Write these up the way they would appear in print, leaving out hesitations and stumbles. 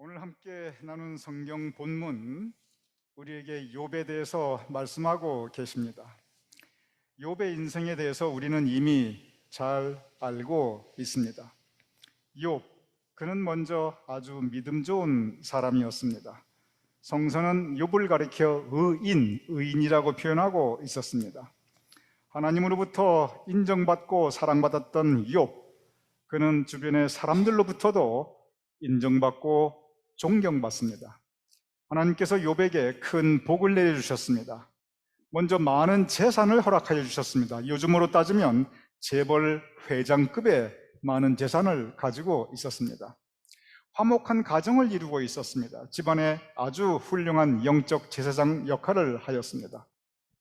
오늘 함께 나눈 성경 본문, 우리에게 욥에 대해서 말씀하고 계십니다. 욥의 인생에 대해서 우리는 이미 잘 알고 있습니다. 욥, 그는 먼저 아주 믿음 좋은 사람이었습니다. 성서는 욥을 가리켜 의인이라고 표현하고 있었습니다. 하나님으로부터 인정받고 사랑받았던 욥, 그는 주변의 사람들로부터도 인정받고 존경받습니다. 하나님께서 욥에게 큰 복을 내려주셨습니다. 먼저 많은 재산을 허락하여 주셨습니다. 요즘으로 따지면 재벌 회장급의 많은 재산을 가지고 있었습니다. 화목한 가정을 이루고 있었습니다. 집안에 아주 훌륭한 영적 제사장 역할을 하였습니다.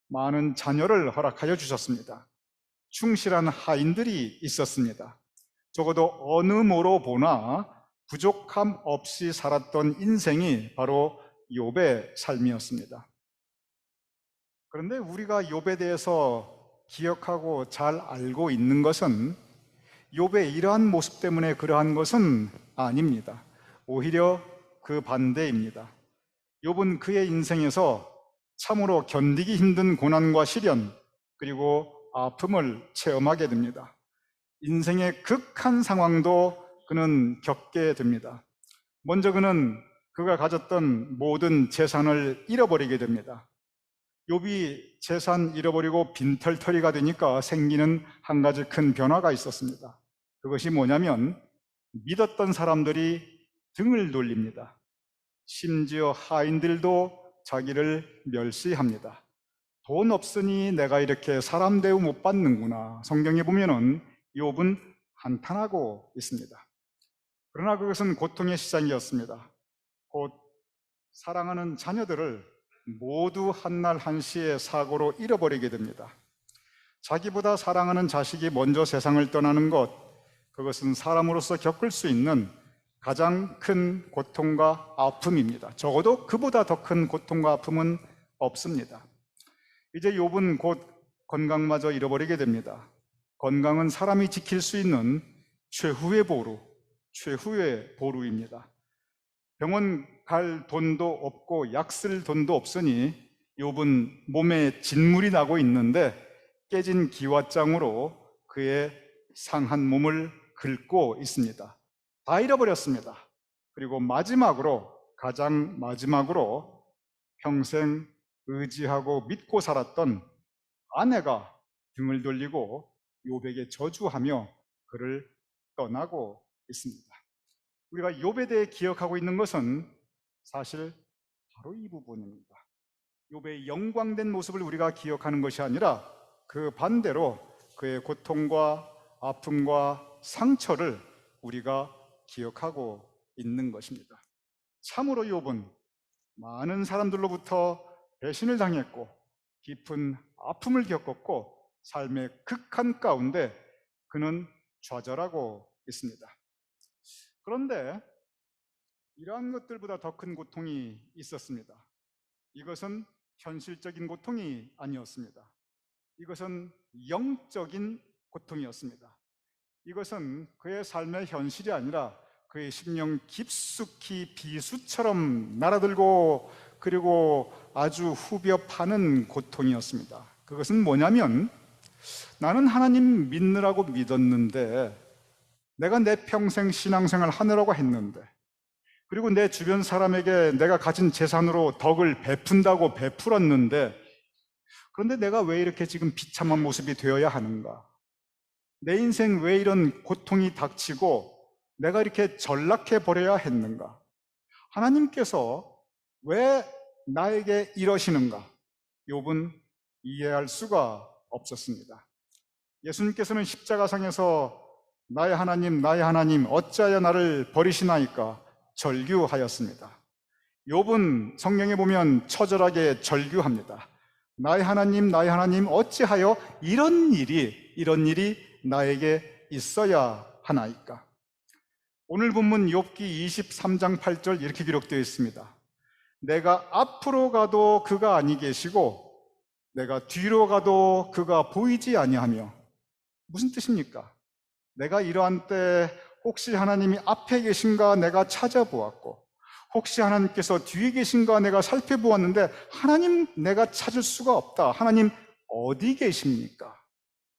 많은 자녀를 허락하여 주셨습니다. 충실한 하인들이 있었습니다. 적어도 어느 모로 보나 부족함 없이 살았던 인생이 바로 욥의 삶이었습니다. 그런데 우리가 욥에 대해서 기억하고 잘 알고 있는 것은 욥의 이러한 모습 때문에 그러한 것은 아닙니다. 오히려 그 반대입니다. 욥은 그의 인생에서 참으로 견디기 힘든 고난과 시련, 그리고 아픔을 체험하게 됩니다. 인생의 극한 상황도 그는 겪게 됩니다. 먼저 그는 그가 가졌던 모든 재산을 잃어버리게 됩니다. 욥이 재산 잃어버리고 빈털터리가 되니까 생기는 한 가지 큰 변화가 있었습니다. 그것이 뭐냐면 믿었던 사람들이 등을 돌립니다. 심지어 하인들도 자기를 멸시합니다. 돈 없으니 내가 이렇게 사람 대우 못 받는구나. 성경에 보면은 욥은 한탄하고 있습니다. 그러나 그것은 고통의 시작이었습니다. 곧 사랑하는 자녀들을 모두 한날 한시에 사고로 잃어버리게 됩니다. 자기보다 사랑하는 자식이 먼저 세상을 떠나는 것, 그것은 사람으로서 겪을 수 있는 가장 큰 고통과 아픔입니다. 적어도 그보다 더 큰 고통과 아픔은 없습니다. 이제 욥은 곧 건강마저 잃어버리게 됩니다. 건강은 사람이 지킬 수 있는 최후의 보루입니다. 병원 갈 돈도 없고 약 쓸 돈도 없으니 욥은 몸에 진물이 나고 있는데 깨진 기왓장으로 그의 상한 몸을 긁고 있습니다. 다 잃어버렸습니다. 그리고 가장 마지막으로 평생 의지하고 믿고 살았던 아내가 등을 돌리고 욥에게 저주하며 그를 떠나고 있습니다. 우리가 욥에 대해 기억하고 있는 것은 사실 바로 이 부분입니다. 욥의 영광된 모습을 우리가 기억하는 것이 아니라 그 반대로 그의 고통과 아픔과 상처를 우리가 기억하고 있는 것입니다. 참으로 욥은 많은 사람들로부터 배신을 당했고 깊은 아픔을 겪었고 삶의 극한 가운데 그는 좌절하고 있습니다. 그런데 이러한 것들보다 더 큰 고통이 있었습니다. 이것은 현실적인 고통이 아니었습니다. 이것은 영적인 고통이었습니다. 이것은 그의 삶의 현실이 아니라 그의 심령 깊숙이 비수처럼 날아들고 그리고 아주 후벼 파는 고통이었습니다. 그것은 뭐냐면 나는 하나님 믿느라고 믿었는데 내가 내 평생 신앙생활 하느라고 했는데 그리고 내 주변 사람에게 내가 가진 재산으로 덕을 베푼다고 베풀었는데 그런데 내가 왜 이렇게 지금 비참한 모습이 되어야 하는가? 내 인생 왜 이런 고통이 닥치고 내가 이렇게 전락해 버려야 했는가? 하나님께서 왜 나에게 이러시는가? 욥은 이해할 수가 없었습니다. 예수님께서는 십자가상에서 나의 하나님 어찌하여 나를 버리시나이까 절규하였습니다. 욥은 성경에 보면 처절하게 절규합니다. 나의 하나님 어찌하여 이런 일이 나에게 있어야 하나이까? 오늘 본문 욥기 23장 8절 이렇게 기록되어 있습니다. 내가 앞으로 가도 그가 아니 계시고 내가 뒤로 가도 그가 보이지 아니하며. 무슨 뜻입니까? 내가 이러한 때 혹시 하나님이 앞에 계신가 내가 찾아보았고 혹시 하나님께서 뒤에 계신가 내가 살펴보았는데 하나님 내가 찾을 수가 없다. 하나님 어디 계십니까?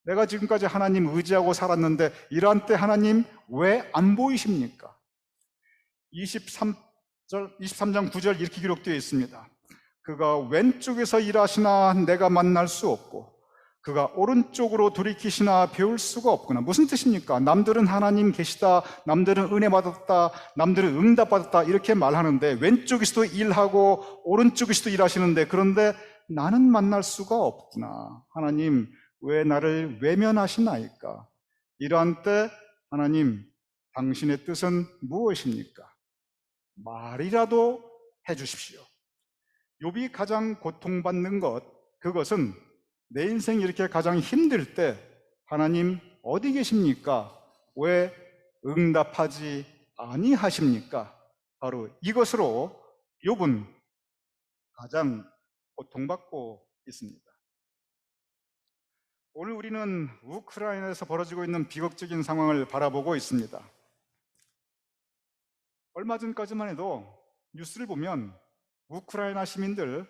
내가 지금까지 하나님 의지하고 살았는데 이러한 때 하나님 왜 안 보이십니까? 23장 9절 이렇게 기록되어 있습니다. 그가 왼쪽에서 일하시나 내가 만날 수 없고 그가 오른쪽으로 돌이키시나 배울 수가 없구나. 무슨 뜻입니까? 남들은 하나님 계시다, 남들은 은혜 받았다, 남들은 응답 받았다 이렇게 말하는데 왼쪽에서도 일하고 오른쪽에서도 일하시는데 그런데 나는 만날 수가 없구나. 하나님 왜 나를 외면하시나이까? 이러한 때 하나님 당신의 뜻은 무엇입니까? 말이라도 해주십시오. 욥이 가장 고통받는 그것은 내 인생이 이렇게 가장 힘들 때 하나님 어디 계십니까? 왜 응답하지 아니하십니까? 바로 이것으로 욥은 가장 고통받고 있습니다. 오늘 우리는 우크라이나에서 벌어지고 있는 비극적인 상황을 바라보고 있습니다. 얼마 전까지만 해도 뉴스를 보면 우크라이나 시민들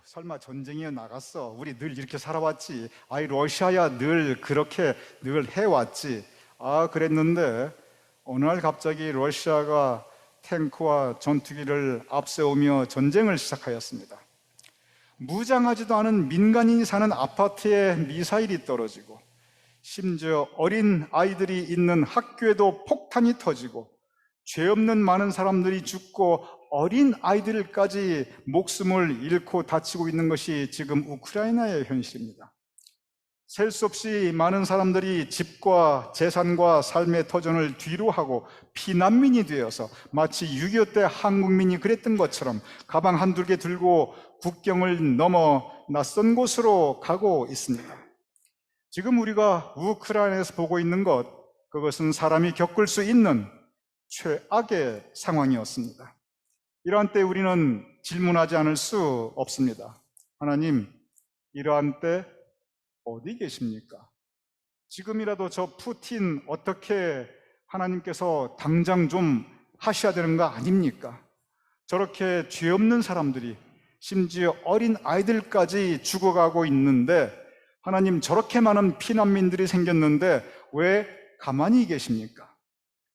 설마 전쟁이어 나갔어. 우리 늘 이렇게 살아왔지. 러시아야 늘 그렇게 늘 해왔지. 그랬는데 어느 날 갑자기 러시아가 탱크와 전투기를 앞세우며 전쟁을 시작하였습니다. 무장하지도 않은 민간인이 사는 아파트에 미사일이 떨어지고 심지어 어린 아이들이 있는 학교에도 폭탄이 터지고 죄 없는 많은 사람들이 죽고 어린 아이들까지 목숨을 잃고 다치고 있는 것이 지금 우크라이나의 현실입니다. 셀 수 없이 많은 사람들이 집과 재산과 삶의 터전을 뒤로 하고 피난민이 되어서 마치 6.25 때 한국민이 그랬던 것처럼 가방 한두 개 들고 국경을 넘어 낯선 곳으로 가고 있습니다. 지금 우리가 우크라이나에서 보고 있는 그것은 사람이 겪을 수 있는 최악의 상황이었습니다. 이러한 때 우리는 질문하지 않을 수 없습니다. 하나님, 이러한 때 어디 계십니까? 지금이라도 저 푸틴 어떻게 하나님께서 당장 좀 하셔야 되는 거 아닙니까? 저렇게 죄 없는 사람들이 심지어 어린 아이들까지 죽어가고 있는데 하나님 저렇게 많은 피난민들이 생겼는데 왜 가만히 계십니까?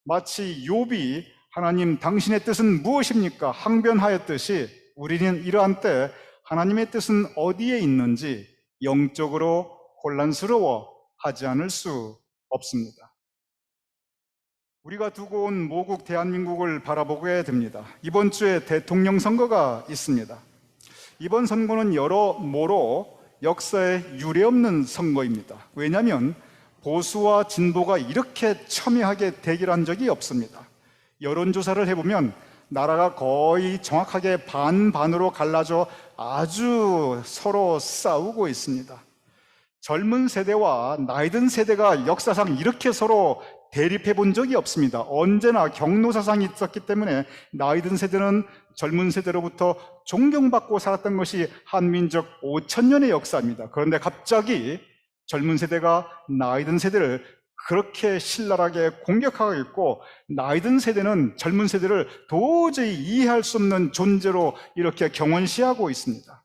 마치 욥이 하나님 당신의 뜻은 무엇입니까? 항변하였듯이 우리는 이러한 때 하나님의 뜻은 어디에 있는지 영적으로 혼란스러워 하지 않을 수 없습니다. 우리가 두고 온 모국 대한민국을 바라보게 됩니다. 이번 주에 대통령 선거가 있습니다. 이번 선거는 여러모로 역사에 유례없는 선거입니다. 왜냐하면 보수와 진보가 이렇게 첨예하게 대결한 적이 없습니다. 여론조사를 해보면 나라가 거의 정확하게 반반으로 갈라져 아주 서로 싸우고 있습니다. 젊은 세대와 나이든 세대가 역사상 이렇게 서로 대립해 본 적이 없습니다. 언제나 경로사상이 있었기 때문에 나이든 세대는 젊은 세대로부터 존경받고 살았던 것이 한민족 5,000년의 역사입니다. 그런데 갑자기 젊은 세대가 나이든 세대를 그렇게 신랄하게 공격하고 있고 나이든 세대는 젊은 세대를 도저히 이해할 수 없는 존재로 이렇게 경원시하고 있습니다.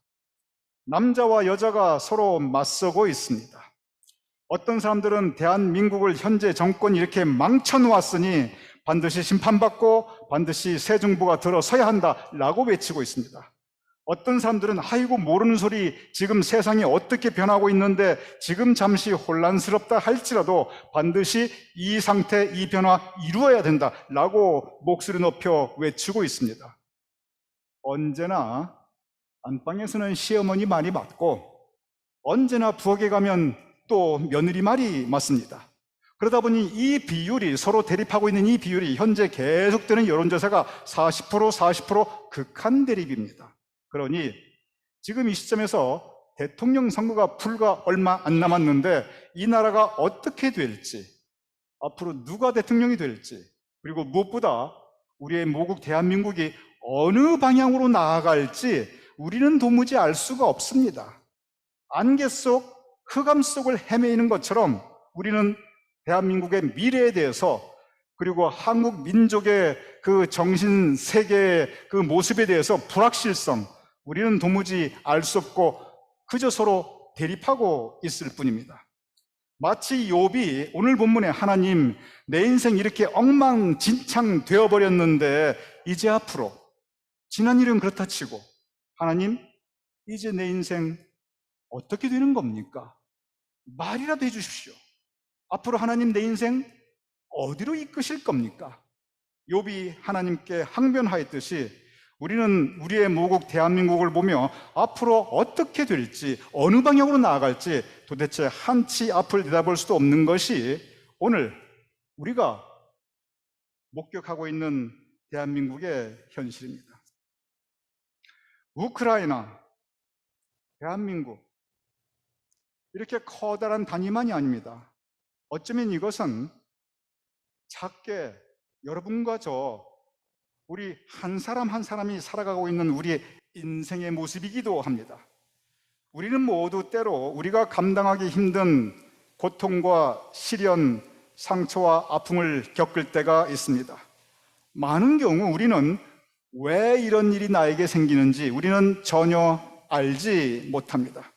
남자와 여자가 서로 맞서고 있습니다. 어떤 사람들은 대한민국을 현재 정권이 이렇게 망쳐놓았으니 반드시 심판받고 반드시 새 정부가 들어서야 한다라고 외치고 있습니다. 어떤 사람들은 아이고 모르는 소리 지금 세상이 어떻게 변하고 있는데 지금 잠시 혼란스럽다 할지라도 반드시 이 상태, 이 변화 이루어야 된다라고 목소리 높여 외치고 있습니다. 언제나 안방에서는 시어머니 말이 맞고 언제나 부엌에 가면 또 며느리 말이 맞습니다. 그러다 보니 이 비율이 서로 대립하고 있는 이 비율이 현재 계속되는 여론조사가 40% 극한 대립입니다. 그러니 지금 이 시점에서 대통령 선거가 불과 얼마 안 남았는데 이 나라가 어떻게 될지, 앞으로 누가 대통령이 될지, 그리고 무엇보다 우리의 모국 대한민국이 어느 방향으로 나아갈지 우리는 도무지 알 수가 없습니다. 안개 속, 흑암 속을 헤매이는 것처럼 우리는 대한민국의 미래에 대해서 그리고 한국 민족의 그 정신 세계의 그 모습에 대해서 불확실성, 우리는 도무지 알 수 없고 그저 서로 대립하고 있을 뿐입니다. 마치 욥이 오늘 본문에 하나님, 내 인생 이렇게 엉망진창 되어버렸는데 이제 앞으로 지난 일은 그렇다 치고 하나님, 이제 내 인생 어떻게 되는 겁니까? 말이라도 해주십시오. 앞으로 하나님 내 인생 어디로 이끄실 겁니까? 욥이 하나님께 항변하였듯이 우리는 우리의 모국 대한민국을 보며 앞으로 어떻게 될지, 어느 방향으로 나아갈지 도대체 한치 앞을 내다볼 수도 없는 것이 오늘 우리가 목격하고 있는 대한민국의 현실입니다. 우크라이나, 대한민국, 이렇게 커다란 단위만이 아닙니다. 어쩌면 이것은 작게 여러분과 저, 우리 한 사람 한 사람이 살아가고 있는 우리의 인생의 모습이기도 합니다. 우리는 모두 때로 우리가 감당하기 힘든 고통과 시련, 상처와 아픔을 겪을 때가 있습니다. 많은 경우 우리는 왜 이런 일이 나에게 생기는지 우리는 전혀 알지 못합니다.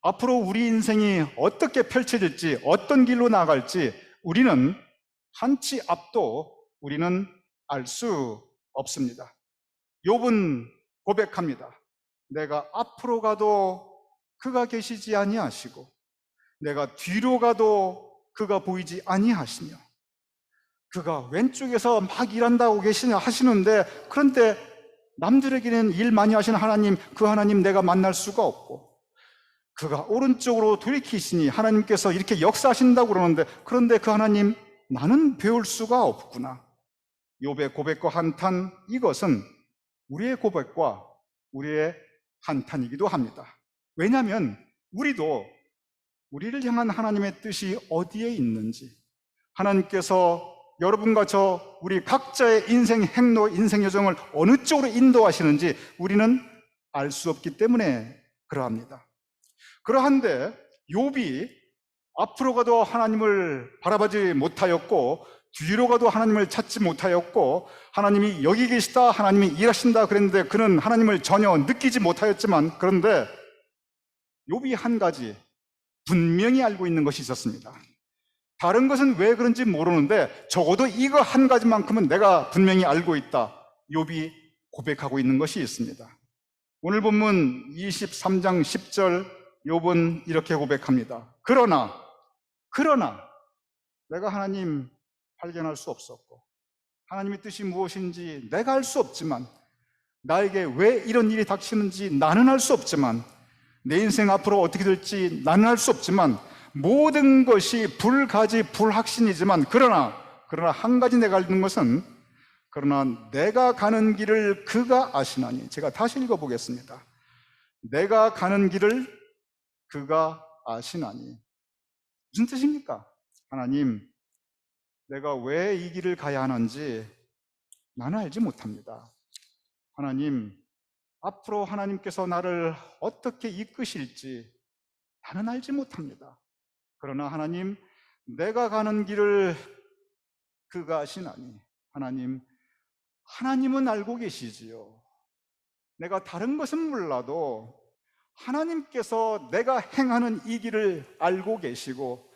앞으로 우리 인생이 어떻게 펼쳐질지, 어떤 길로 나아갈지 우리는 한치 앞도 우리는 알 수 없습니다. 욥은 고백합니다. 내가 앞으로 가도 그가 계시지 아니하시고 내가 뒤로 가도 그가 보이지 아니하시며 그가 왼쪽에서 막 일한다고 하시는데 그런데 남들에게는 일 많이 하시는 하나님, 그 하나님 내가 만날 수가 없고 그가 오른쪽으로 돌이키시니 하나님께서 이렇게 역사하신다고 그러는데 그런데 그 하나님 나는 배울 수가 없구나. 욥의 고백과 한탄, 이것은 우리의 고백과 우리의 한탄이기도 합니다. 왜냐하면 우리도 우리를 향한 하나님의 뜻이 어디에 있는지, 하나님께서 여러분과 저 우리 각자의 인생 행로, 인생 여정을 어느 쪽으로 인도하시는지 우리는 알 수 없기 때문에 그러합니다. 그러한데 욥이 앞으로 가도 하나님을 바라보지 못하였고 뒤로 가도 하나님을 찾지 못하였고 하나님이 여기 계시다, 하나님이 일하신다 그랬는데 그는 하나님을 전혀 느끼지 못하였지만 그런데 욥이 한 가지 분명히 알고 있는 것이 있었습니다. 다른 것은 왜 그런지 모르는데 적어도 이거 한 가지만큼은 내가 분명히 알고 있다. 욥이 고백하고 있는 것이 있습니다. 오늘 본문 23장 10절 욥은 이렇게 고백합니다. 그러나 내가 하나님 발견할 수 없었고 하나님의 뜻이 무엇인지 내가 알 수 없지만 나에게 왜 이런 일이 닥치는지 나는 알 수 없지만 내 인생 앞으로 어떻게 될지 나는 알 수 없지만 모든 것이 불가지불확신이지만 그러나 한 가지 내가 알는 것은 그러나 내가 가는 길을 그가 아시나니. 제가 다시 읽어보겠습니다. 내가 가는 길을 그가 아시나니. 무슨 뜻입니까? 하나님, 내가 왜 이 길을 가야 하는지 나는 알지 못합니다. 하나님, 앞으로 하나님께서 나를 어떻게 이끄실지 나는 알지 못합니다. 그러나 하나님, 내가 가는 길을 그가 아시나니. 하나님은 알고 계시지요. 내가 다른 것은 몰라도 하나님께서 내가 행하는 이 길을 알고 계시고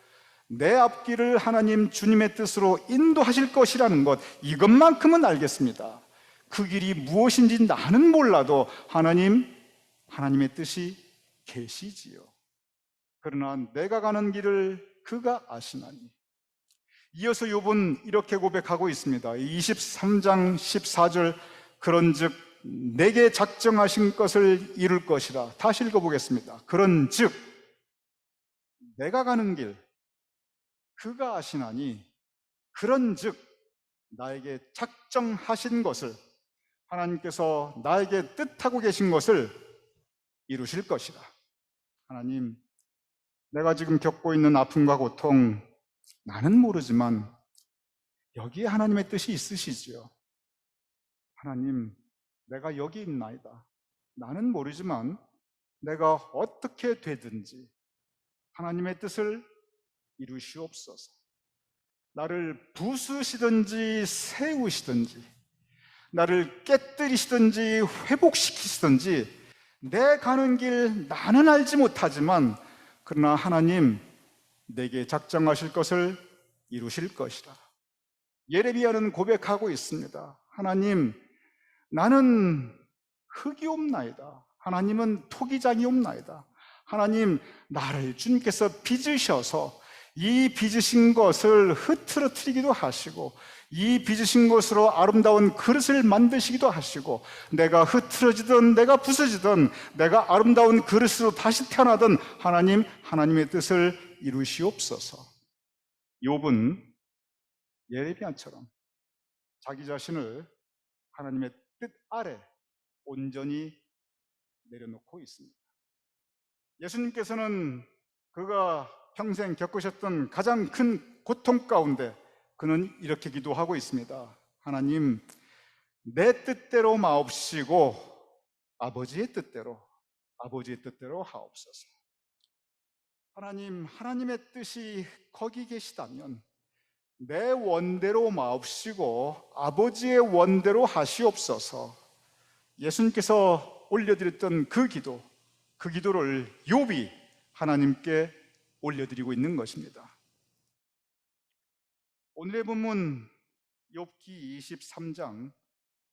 내 앞길을 하나님 주님의 뜻으로 인도하실 것이라는 것, 이것만큼은 알겠습니다. 그 길이 무엇인지 나는 몰라도 하나님의 뜻이 계시지요. 그러나 내가 가는 길을 그가 아시나니. 이어서 욥은 이렇게 고백하고 있습니다. 23장 14절 그런즉 내게 작정하신 것을 이룰 것이라. 다시 읽어보겠습니다. 그런즉 내가 가는 길 그가 아시나니 그런즉 나에게 작정하신 것을 하나님께서 나에게 뜻하고 계신 것을 이루실 것이다. 하나님, 내가 지금 겪고 있는 아픔과 고통 나는 모르지만 여기에 하나님의 뜻이 있으시지요. 하나님, 내가 여기 있나이다. 나는 모르지만 내가 어떻게 되든지 하나님의 뜻을 이루시옵소서. 나를 부수시든지 세우시든지 나를 깨뜨리시든지 회복시키시든지 내 가는 길 나는 알지 못하지만 그러나 하나님 내게 작정하실 것을 이루실 것이라. 예레미야는 고백하고 있습니다. 하나님, 나는 흙이옵나이다. 하나님은 토기장이옵나이다. 하나님, 나를 주님께서 빚으셔서 이 빚으신 것을 흐트러뜨리기도 하시고 이 빚으신 것으로 아름다운 그릇을 만드시기도 하시고 내가 흐트러지든 내가 부서지든 내가 아름다운 그릇으로 다시 태어나든 하나님, 하나님의 뜻을 이루시옵소서. 욥은 예레미야처럼 자기 자신을 하나님의 뜻 아래 온전히 내려놓고 있습니다. 예수님께서는 그가 평생 겪으셨던 가장 큰 고통 가운데 그는 이렇게 기도하고 있습니다. 하나님, 내 뜻대로 마옵시고 아버지의 뜻대로 하옵소서. 하나님, 하나님의 뜻이 거기 계시다면 내 원대로 마옵시고 아버지의 원대로 하시옵소서. 예수님께서 올려드렸던 그 기도를 욥이 하나님께 올려드리고 있는 것입니다. 오늘의 본문 욥기 23장,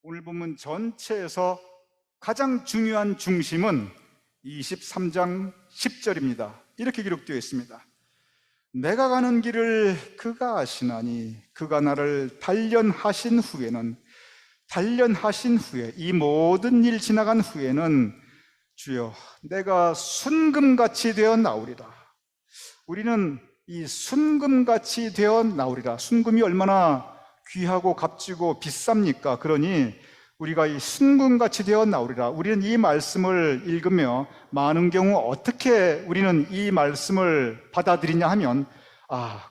오늘 본문 전체에서 가장 중요한 중심은 23장 10절입니다. 이렇게 기록되어 있습니다. 내가 가는 길을 그가 아시나니 그가 나를 단련하신 후에 이 모든 일 지나간 후에는 주여 내가 순금같이 되어 나오리라. 우리는 이 순금같이 되어 나오리라. 순금이 얼마나 귀하고 값지고 비쌉니까? 그러니 우리가 이 순금같이 되어 나오리라. 우리는 이 말씀을 읽으며 많은 경우 어떻게 우리는 이 말씀을 받아들이냐 하면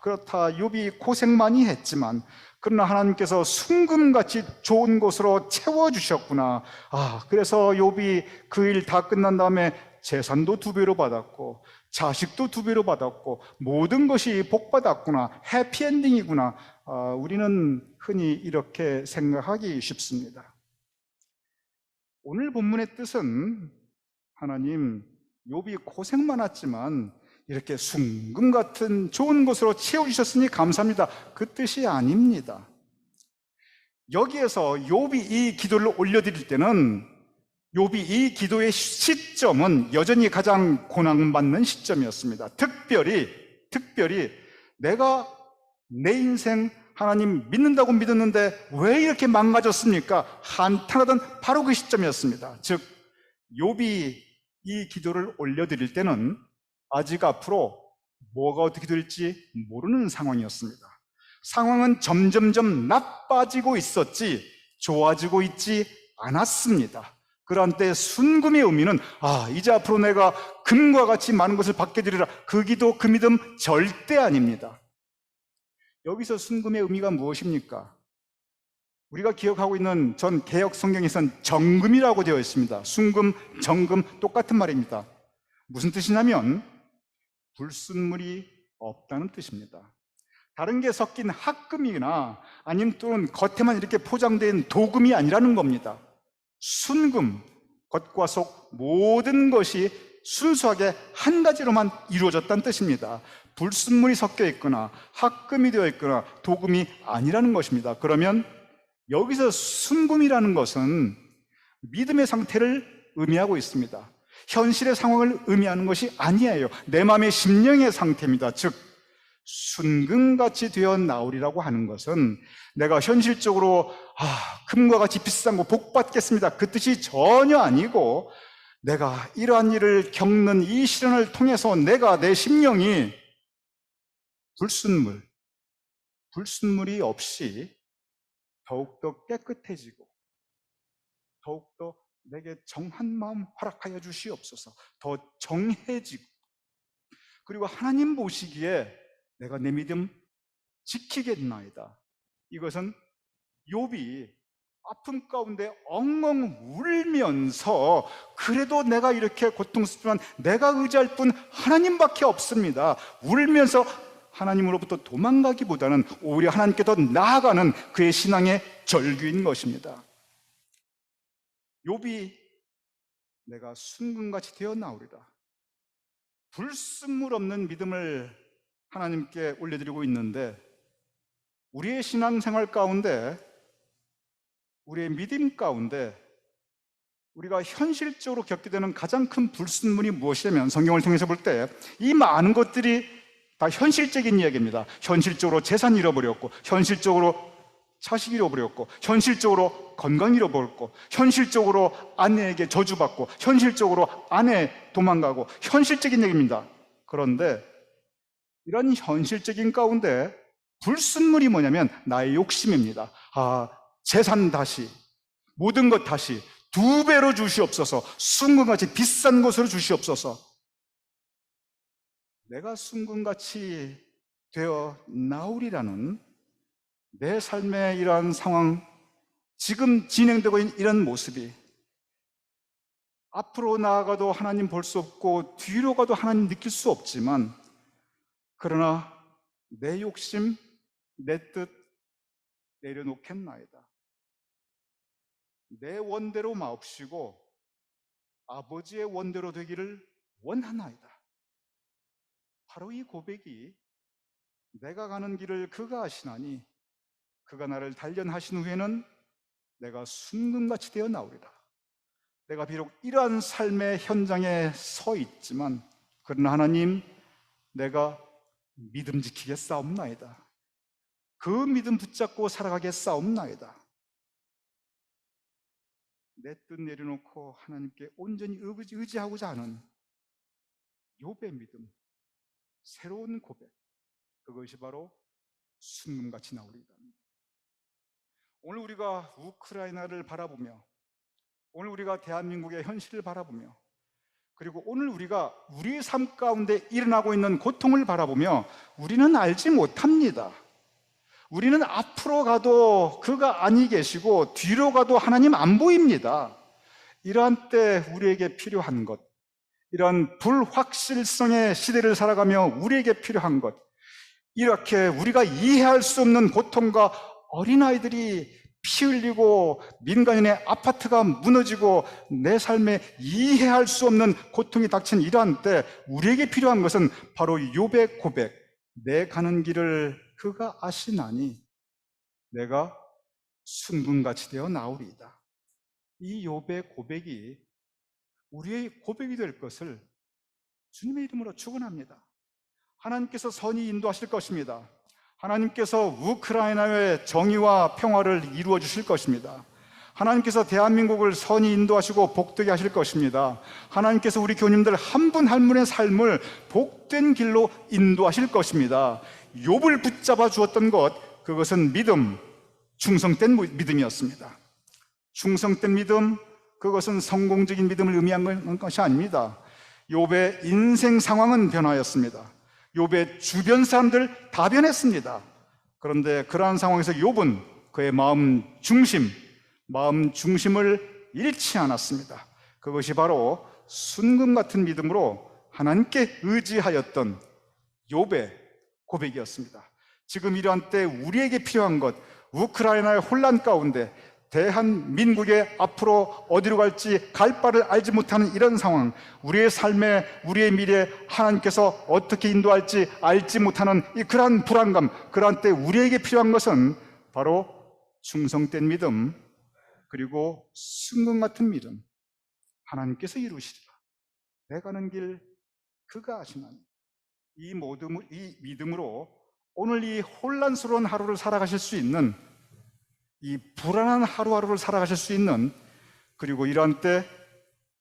그렇다, 욥이 고생 많이 했지만 그러나 하나님께서 순금같이 좋은 곳으로 채워주셨구나. 그래서 욥이 그 일 다 끝난 다음에 재산도 2배로 받았고 자식도 2배로 받았고 모든 것이 복받았구나, 해피엔딩이구나. 우리는 흔히 이렇게 생각하기 쉽습니다. 오늘 본문의 뜻은 하나님, 욥이 고생 많았지만 이렇게 순금 같은 좋은 곳으로 채워주셨으니 감사합니다, 그 뜻이 아닙니다. 여기에서 욥이 이 기도를 올려드릴 때는 욥이 이 기도의 시점은 여전히 가장 고난받는 시점이었습니다. 특별히 내가 내 인생 하나님 믿는다고 믿었는데 왜 이렇게 망가졌습니까? 한탄하던 바로 그 시점이었습니다. 즉 욥이 이 기도를 올려드릴 때는 아직 앞으로 뭐가 어떻게 될지 모르는 상황이었습니다. 상황은 점점점 나빠지고 있었지 좋아지고 있지 않았습니다. 그러한 때 순금의 의미는 이제 앞으로 내가 금과 같이 많은 것을 받게 되리라, 그 기도 그 믿음 절대 아닙니다. 여기서 순금의 의미가 무엇입니까? 우리가 기억하고 있는 전 개역 성경에선 정금이라고 되어 있습니다. 순금, 정금 똑같은 말입니다. 무슨 뜻이냐면 불순물이 없다는 뜻입니다. 다른 게 섞인 합금이나 아니면 또는 겉에만 이렇게 포장된 도금이 아니라는 겁니다. 순금, 겉과 속 모든 것이 순수하게 한 가지로만 이루어졌다는 뜻입니다. 불순물이 섞여 있거나 합금이 되어 있거나 도금이 아니라는 것입니다. 그러면 여기서 순금이라는 것은 믿음의 상태를 의미하고 있습니다. 현실의 상황을 의미하는 것이 아니에요. 내 마음의 심령의 상태입니다. 즉 순금같이 되어 나오리라고 하는 것은 내가 현실적으로 금과 같이 비싼 거 복 받겠습니다, 그 뜻이 전혀 아니고, 내가 이러한 일을 겪는 이 시련을 통해서 내가 내 심령이 불순물이 없이 더욱더 깨끗해지고 더욱더 내게 정한 마음 허락하여 주시옵소서. 더 정해지고, 그리고 하나님 보시기에 내가 내 믿음 지키겠나이다. 이것은 욥이 아픔 가운데 엉엉 울면서 그래도 내가 이렇게 고통스럽지만 내가 의지할 분 하나님밖에 없습니다, 울면서 하나님으로부터 도망가기보다는 오히려 하나님께 더 나아가는 그의 신앙의 절규인 것입니다. 욥이 내가 순금같이 되어 나오리라, 불순물 없는 믿음을 하나님께 올려드리고 있는데, 우리의 신앙생활 가운데, 우리의 믿음 가운데 우리가 현실적으로 겪게 되는 가장 큰 불순물이 무엇이냐면, 성경을 통해서 볼 때 이 많은 것들이 다 현실적인 이야기입니다. 현실적으로 재산 잃어버렸고, 현실적으로 자식 잃어버렸고, 현실적으로 건강 잃어버렸고, 현실적으로 아내에게 저주받고, 현실적으로 아내 도망가고, 현실적인 얘기입니다. 그런데 이런 현실적인 가운데 불순물이 뭐냐면 나의 욕심입니다. 재산 다시, 모든 것 다시 2배로 주시옵소서, 순금같이 비싼 것으로 주시옵소서. 내가 순금같이 되어 나오리라는 내 삶의 이러한 상황, 지금 진행되고 있는 이런 모습이 앞으로 나아가도 하나님 볼 수 없고 뒤로 가도 하나님 느낄 수 없지만, 그러나 내 욕심, 내 뜻 내려놓겠나이다. 내 원대로 마옵시고 아버지의 원대로 되기를 원하나이다. 바로 이 고백이 내가 가는 길을 그가 아시나니 그가 나를 단련하신 후에는 내가 순금같이 되어 나오리라. 내가 비록 이러한 삶의 현장에 서 있지만, 그러나 하나님, 내가 믿음 지키게 싸움나이다. 그 믿음 붙잡고 살아가게 싸움나이다. 내 뜻 내려놓고 하나님께 온전히 의지하고자 하는 욥의 믿음, 새로운 고백, 그것이 바로 순금같이 나오리다. 오늘 우리가 우크라이나를 바라보며, 오늘 우리가 대한민국의 현실을 바라보며, 그리고 오늘 우리가 우리의 삶 가운데 일어나고 있는 고통을 바라보며 우리는 알지 못합니다. 우리는 앞으로 가도 그가 아니 계시고 뒤로 가도 하나님 안 보입니다. 이러한 때 우리에게 필요한 것, 이러한 불확실성의 시대를 살아가며 우리에게 필요한 것, 이렇게 우리가 이해할 수 없는 고통과 어린아이들이 피 흘리고 민간인의 아파트가 무너지고 내 삶에 이해할 수 없는 고통이 닥친 이러한 때 우리에게 필요한 것은 바로 욥의 고백, 내 가는 길을 그가 아시나니 내가 순금같이 되어 나오리이다. 이 욥의 고백이 우리의 고백이 될 것을 주님의 이름으로 축원합니다. 하나님께서 선히 인도하실 것입니다. 하나님께서 우크라이나의 정의와 평화를 이루어 주실 것입니다. 하나님께서 대한민국을 선히 인도하시고 복되게 하실 것입니다. 하나님께서 우리 교님들 한 분 한 분의 삶을 복된 길로 인도하실 것입니다. 욥을 붙잡아 주었던 것, 그것은 믿음, 충성된 믿음이었습니다. 충성된 믿음, 그것은 성공적인 믿음을 의미한 것이 아닙니다. 욥의 인생 상황은 변화였습니다. 욥의 주변 사람들 다 변했습니다. 그런데 그러한 상황에서 욥은 그의 마음 중심을 잃지 않았습니다. 그것이 바로 순금 같은 믿음으로 하나님께 의지하였던 욥의 고백이었습니다. 지금 이러한 때 우리에게 필요한 것, 우크라이나의 혼란 가운데 대한민국의 앞으로 어디로 갈지 갈 바를 알지 못하는 이런 상황, 우리의 삶에, 우리의 미래에 하나님께서 어떻게 인도할지 알지 못하는 이 그러한 불안감, 그러한 때 우리에게 필요한 것은 바로 충성된 믿음, 그리고 순금 같은 믿음. 하나님께서 이루시리라. 내 가는 길 그가 아시나니. 이 믿음으로 오늘 이 혼란스러운 하루를 살아가실 수 있는, 이 불안한 하루하루를 살아가실 수 있는, 그리고 이러한 때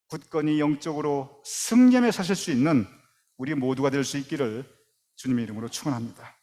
굳건히 영적으로 승리하며 사실 수 있는 우리 모두가 될 수 있기를 주님의 이름으로 축원합니다.